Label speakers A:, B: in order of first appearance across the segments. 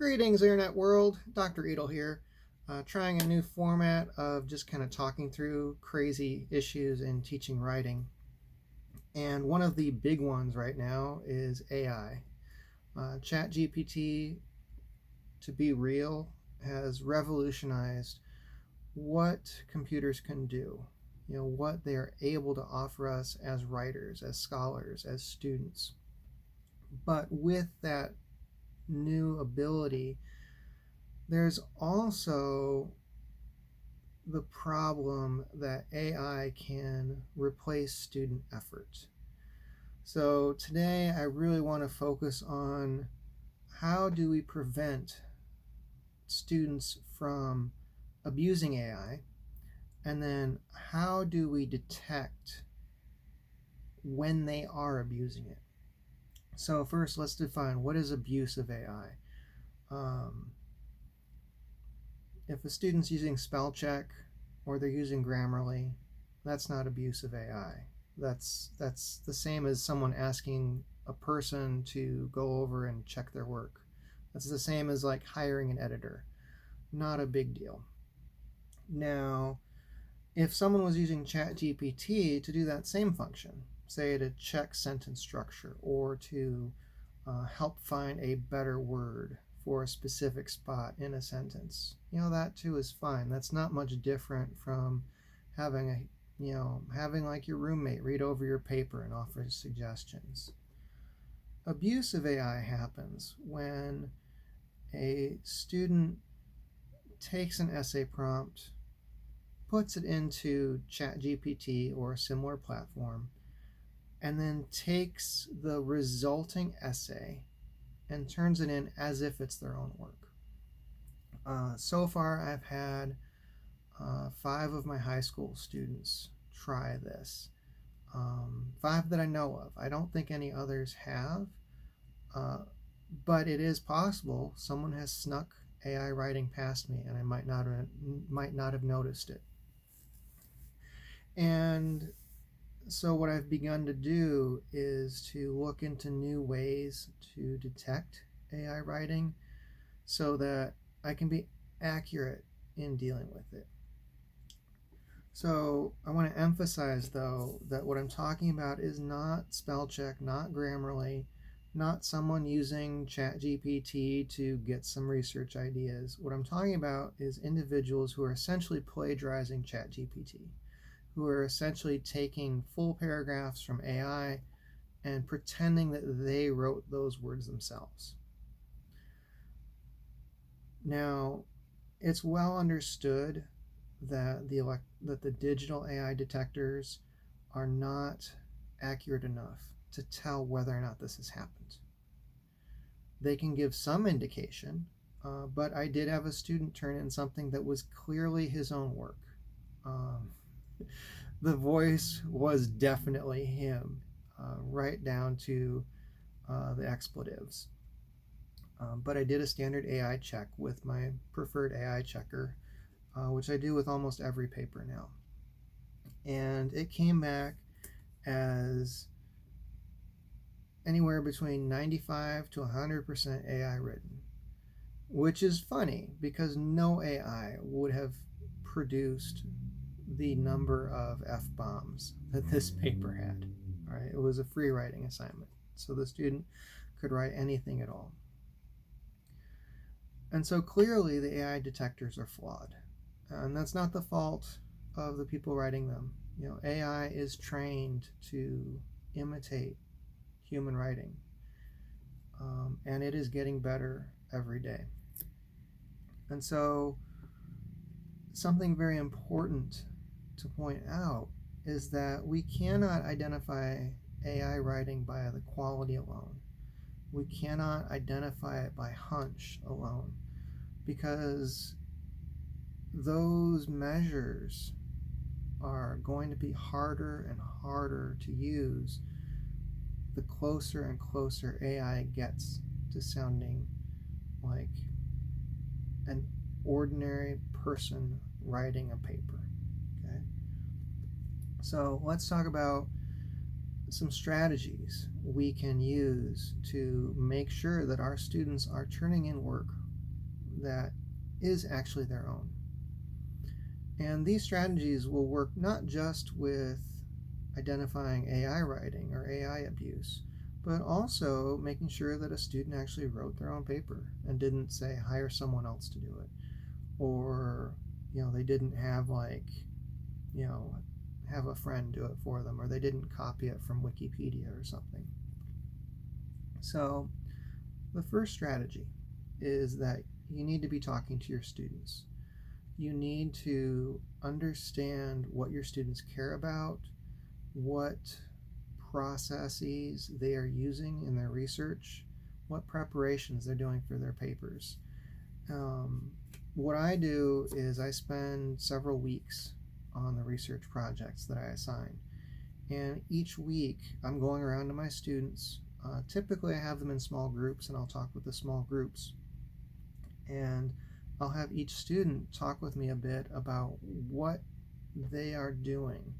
A: Greetings, Internet world. Dr. Edel here, trying a new format of just kind of talking through crazy issues in teaching writing. And one of the big ones right now is AI. ChatGPT, to be real, has revolutionized what computers can do. What they are able to offer us as writers, as scholars, as students. But with that new ability, there's also the problem that AI can replace student effort. So today I really want to focus on how do we prevent students from abusing AI, and then how do we detect when they are abusing it. So first, let's define what is abuse of AI. If a student's using spell check or they're using Grammarly, that's not abuse of AI. That's the same as someone asking a person to go over and check their work. That's the same as like hiring an editor. Not a big deal. Now, if someone was using ChatGPT to do that same function, say to check sentence structure or to help find a better word for a specific spot in a sentence, that too is fine. That's not much different from having having like your roommate read over your paper and offer suggestions. Abuse of AI happens when a student takes an essay prompt, puts it into ChatGPT or a similar platform, and then takes the resulting essay and turns it in as if it's their own work. So far, I've had 5 of my high school students try this. 5 that I know of. I don't think any others have, but it is possible someone has snuck AI writing past me and I might not have noticed it. And so what I've begun to do is to look into new ways to detect AI writing so that I can be accurate in dealing with it. So I want to emphasize, though, that what I'm talking about is not spell check, not Grammarly, not someone using ChatGPT to get some research ideas. What I'm talking about is individuals who are essentially plagiarizing ChatGPT, who are essentially taking full paragraphs from AI and pretending that they wrote those words themselves. Now, it's well understood that the digital AI detectors are not accurate enough to tell whether or not this has happened. They can give some indication, but I did have a student turn in something that was clearly his own work. The voice was definitely him, right down to the expletives. But I did a standard AI check with my preferred AI checker, which I do with almost every paper now. And it came back as anywhere between 95 to 100% AI written, which is funny because no AI would have produced the number of F-bombs that this paper had. All right, it was a free writing assignment, so the student could write anything at all. And so clearly the AI detectors are flawed. And that's not the fault of the people writing them. AI is trained to imitate human writing. And it is getting better every day. And so something very important to point out is that we cannot identify AI writing by the quality alone. We cannot identify it by hunch alone, because those measures are going to be harder and harder to use the closer and closer AI gets to sounding like an ordinary person writing a paper. Okay? So let's talk about some strategies we can use to make sure that our students are turning in work that is actually their own. And these strategies will work not just with identifying AI writing or AI abuse, but also making sure that a student actually wrote their own paper and didn't say hire someone else to do it, or they didn't have have a friend do it for them, or they didn't copy it from Wikipedia or something. So the first strategy is that you need to be talking to your students. You need to understand what your students care about, what processes they are using in their research, what preparations they're doing for their papers. What I do is I spend several weeks on the research projects that I assign. And each week I'm going around to my students. Typically I have them in small groups, and I'll talk with the small groups. And I'll have each student talk with me a bit about what they are doing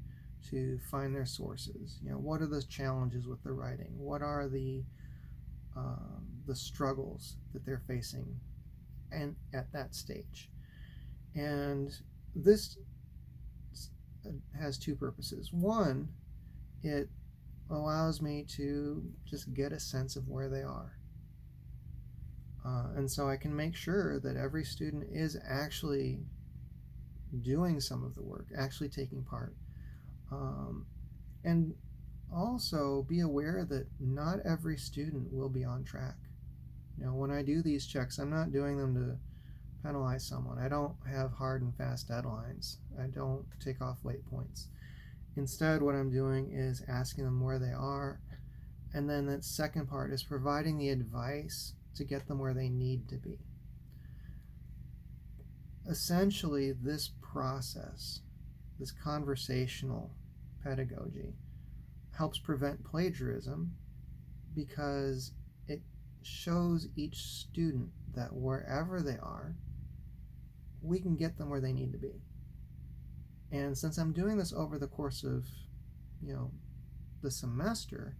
A: to find their sources. What are the challenges with the writing? What are the struggles that they're facing and at that stage? And this has two purposes. One, it allows me to just get a sense of where they are. And so I can make sure that every student is actually doing some of the work, actually taking part. And also be aware that not every student will be on track. When I do these checks, I'm not doing them to penalize someone. I don't have hard and fast deadlines. I don't take off late points. Instead, what I'm doing is asking them where they are. And then the second part is providing the advice to get them where they need to be. Essentially, this process, this conversational pedagogy, helps prevent plagiarism because it shows each student that wherever they are, we can get them where they need to be. And since I'm doing this over the course of the semester,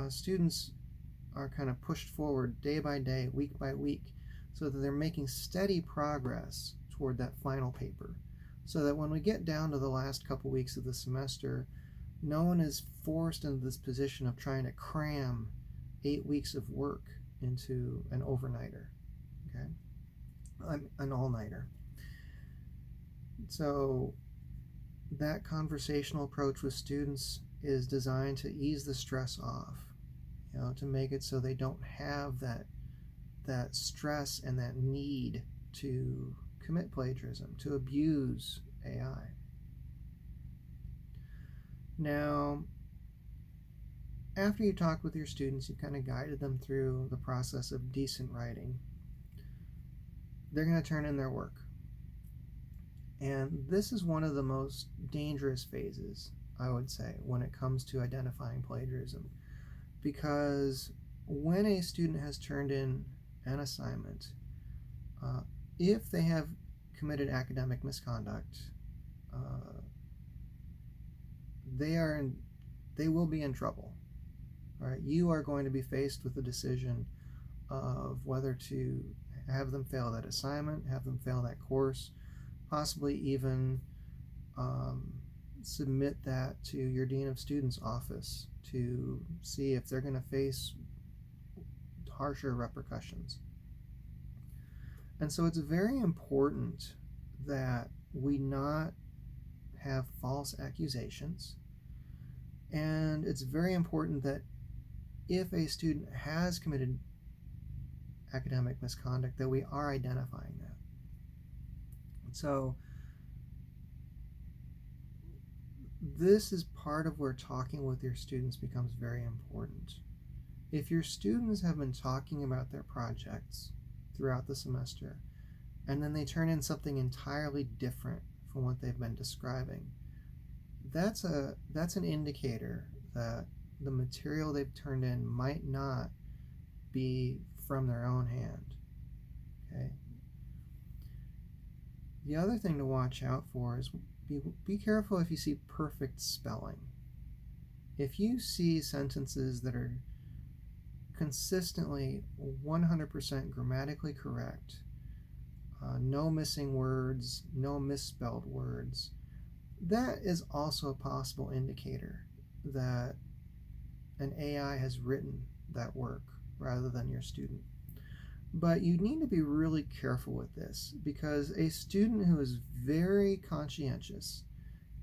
A: students are kind of pushed forward day by day, week by week, so that they're making steady progress toward that final paper. So that when we get down to the last couple weeks of the semester, no one is forced into this position of trying to cram 8 weeks of work into an overnighter, an all-nighter. So that conversational approach with students is designed to ease the stress off, to make it so they don't have that stress and that need to commit plagiarism, to abuse AI. Now, after you talk with your students, you kind of guided them through the process of decent writing, they're going to turn in their work. And this is one of the most dangerous phases, I would say, when it comes to identifying plagiarism. Because when a student has turned in an assignment, if they have committed academic misconduct, they will be in trouble. Right? You are going to be faced with the decision of whether to have them fail that assignment, have them fail that course, possibly even submit that to your Dean of Students office to see if they're going to face harsher repercussions. And so it's very important that we not have false accusations, and it's very important that if a student has committed academic misconduct, that we are identifying that. So this is part of where talking with your students becomes very important. If your students have been talking about their projects throughout the semester, and then they turn in something entirely different from what they've been describing, that's an indicator that the material they've turned in might not be from their own hand. Okay. The other thing to watch out for is be careful if you see perfect spelling. If you see sentences that are consistently 100% grammatically correct, no missing words, no misspelled words. That is also a possible indicator that an AI has written that work rather than your student. But you need to be really careful with this, because a student who is very conscientious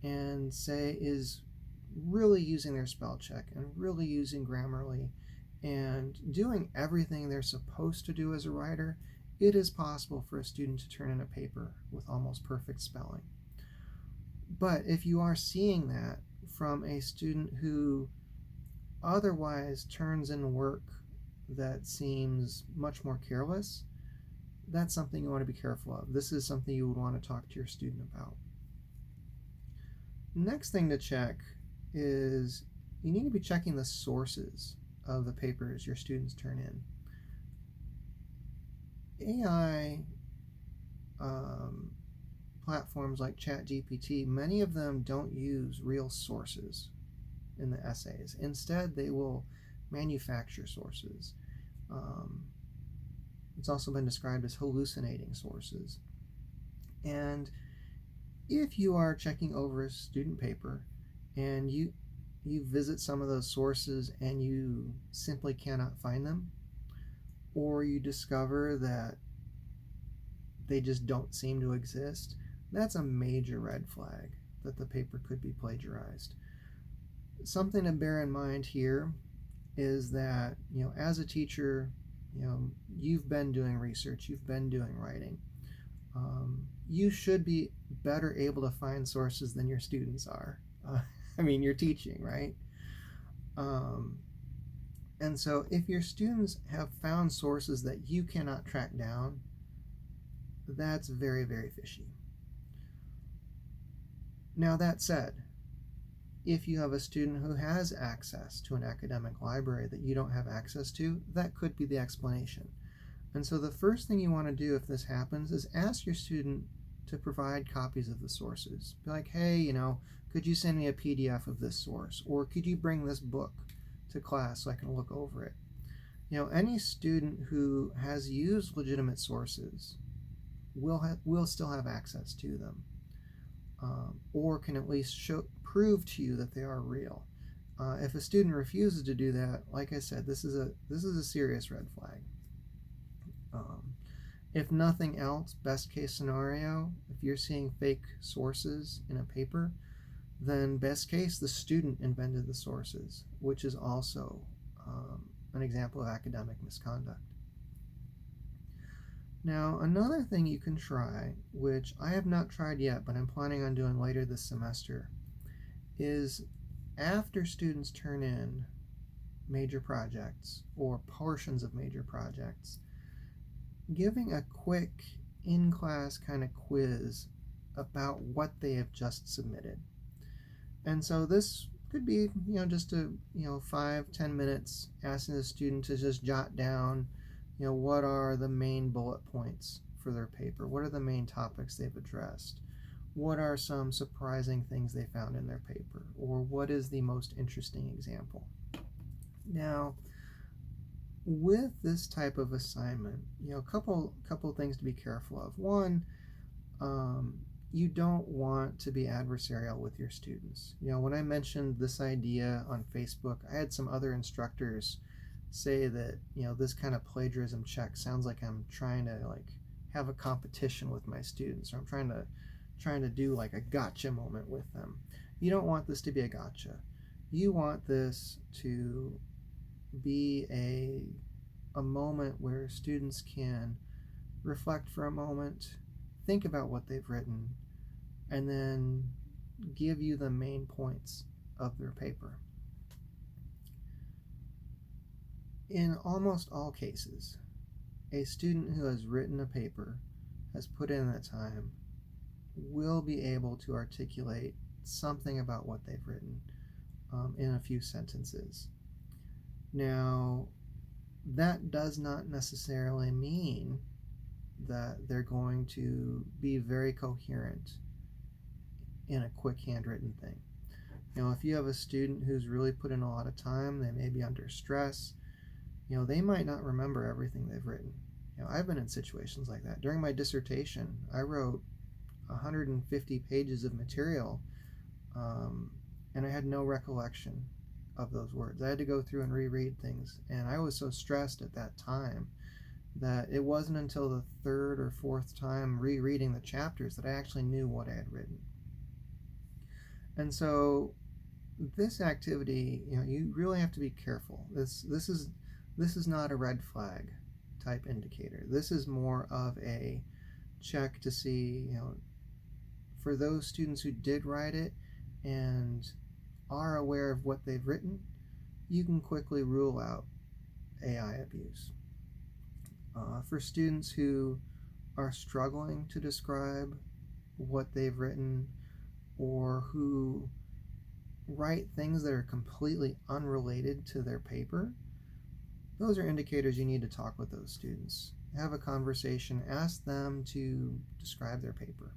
A: and say is really using their spell check and really using Grammarly and doing everything they're supposed to do as a writer, it is possible for a student to turn in a paper with almost perfect spelling. But if you are seeing that from a student who otherwise turns in work that seems much more careless, that's something you want to be careful of. This is something you would want to talk to your student about. Next thing to check is you need to be checking the sources of the papers your students turn in. AI platforms like ChatGPT, many of them don't use real sources in the essays. Instead, they will manufacture sources. It's also been described as hallucinating sources. And if you are checking over a student paper and you visit some of those sources and you simply cannot find them, or you discover that they just don't seem to exist, that's a major red flag that the paper could be plagiarized. Something to bear in mind here is that, as a teacher, you've been doing research, you've been doing writing. You should be better able to find sources than your students are. You're teaching, right? And so if your students have found sources that you cannot track down, that's very, very fishy. Now, that said, if you have a student who has access to an academic library that you don't have access to, that could be the explanation. And so the first thing you want to do if this happens is ask your student to provide copies of the sources. Be like, hey, could you send me a PDF of this source? Or could you bring this book to class so I can look over it? Any student who has used legitimate sources will still have access to them, or can at least prove to you that they are real. If a student refuses to do that, like I said, this is a serious red flag. If nothing else, best case scenario, if you're seeing fake sources in a paper, then best case, the student invented the sources, which is also an example of academic misconduct. Now, another thing you can try, which I have not tried yet, but I'm planning on doing later this semester, is after students turn in major projects or portions of major projects, giving a quick in-class kind of quiz about what they have just submitted. And so this could be, just 5-10 minutes asking the student to just jot down, what are the main bullet points for their paper? What are the main topics they've addressed? What are some surprising things they found in their paper? Or what is the most interesting example? Now, with this type of assignment, a couple things to be careful of. One, you don't want to be adversarial with your students. When I mentioned this idea on Facebook, I had some other instructors say that, this kind of plagiarism check sounds like I'm trying to have a competition with my students, or I'm trying to do a gotcha moment with them. You don't want this to be a gotcha. You want this to be a moment where students can reflect for a moment, think about what they've written, and then give you the main points of their paper. In almost all cases, a student who has written a paper, has put in that time, will be able to articulate something about what they've written in a few sentences. Now, that does not necessarily mean that they're going to be very coherent in a quick handwritten thing. If you have a student who's really put in a lot of time, they may be under stress, they might not remember everything they've written. I've been in situations like that. During my dissertation, I wrote 150 pages of material, and I had no recollection of those words. I had to go through and reread things, and I was so stressed at that time that it wasn't until the third or fourth time rereading the chapters that I actually knew what I had written. And so this activity, you really have to be careful. This is not a red flag type indicator. This is more of a check to see, for those students who did write it and are aware of what they've written, you can quickly rule out AI abuse. For students who are struggling to describe what they've written, or who write things that are completely unrelated to their paper, those are indicators you need to talk with those students. Have a conversation, ask them to describe their paper.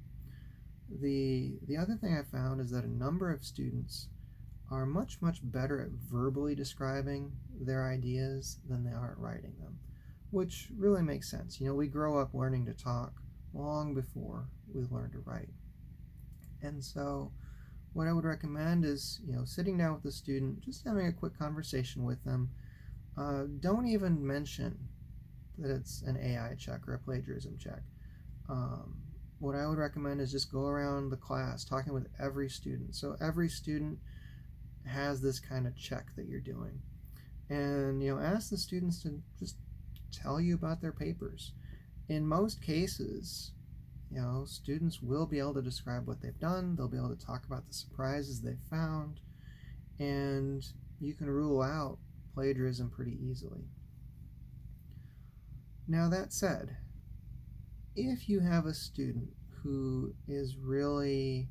A: The other thing I found is that a number of students are much better at verbally describing their ideas than they are at writing them, which really makes sense. We grow up learning to talk long before we learn to write. And so what I would recommend is, sitting down with the student, just having a quick conversation with them. Don't even mention that it's an AI check or a plagiarism check. What I would recommend is just go around the class talking with every student. So every student has this kind of check that you're doing. And, ask the students to just tell you about their papers. In most cases, students will be able to describe what they've done. They'll be able to talk about the surprises they've found. And you can rule out plagiarism pretty easily. Now, that said, if you have a student who is really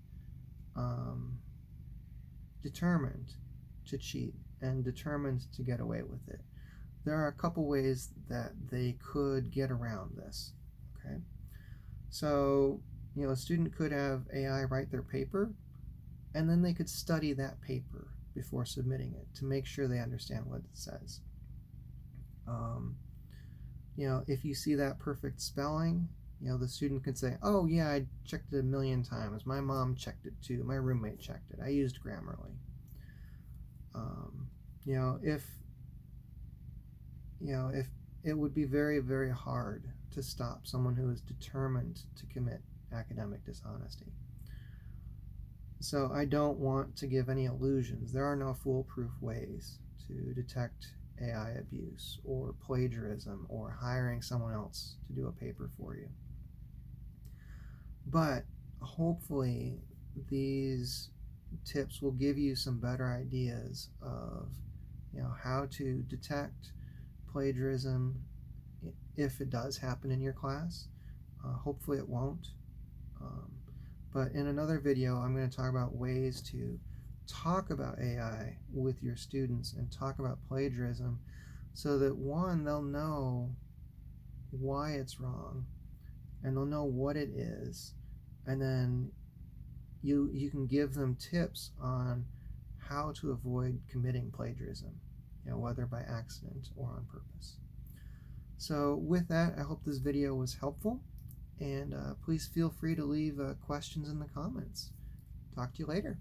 A: determined to cheat and determined to get away with it, there are a couple ways that they could get around this. Okay, so a student could have AI write their paper, and then they could study that paper before submitting it to make sure they understand what it says. If you see that perfect spelling, the student could say, "Oh yeah, I checked it 1,000,000 times. My mom checked it too. My roommate checked it. I used Grammarly." If it would be very hard to stop someone who is determined to commit academic dishonesty. So I don't want to give any illusions. There are no foolproof ways to detect AI abuse or plagiarism or hiring someone else to do a paper for you. But hopefully these tips will give you some better ideas of how to detect plagiarism if it does happen in your class. Hopefully it won't. But in another video, I'm going to talk about ways to talk about AI with your students and talk about plagiarism so that, one, they'll know why it's wrong and they'll know what it is, and then you can give them tips on how to avoid committing plagiarism, whether by accident or on purpose. So with that, I hope this video was helpful, and please feel free to leave questions in the comments. Talk to you later.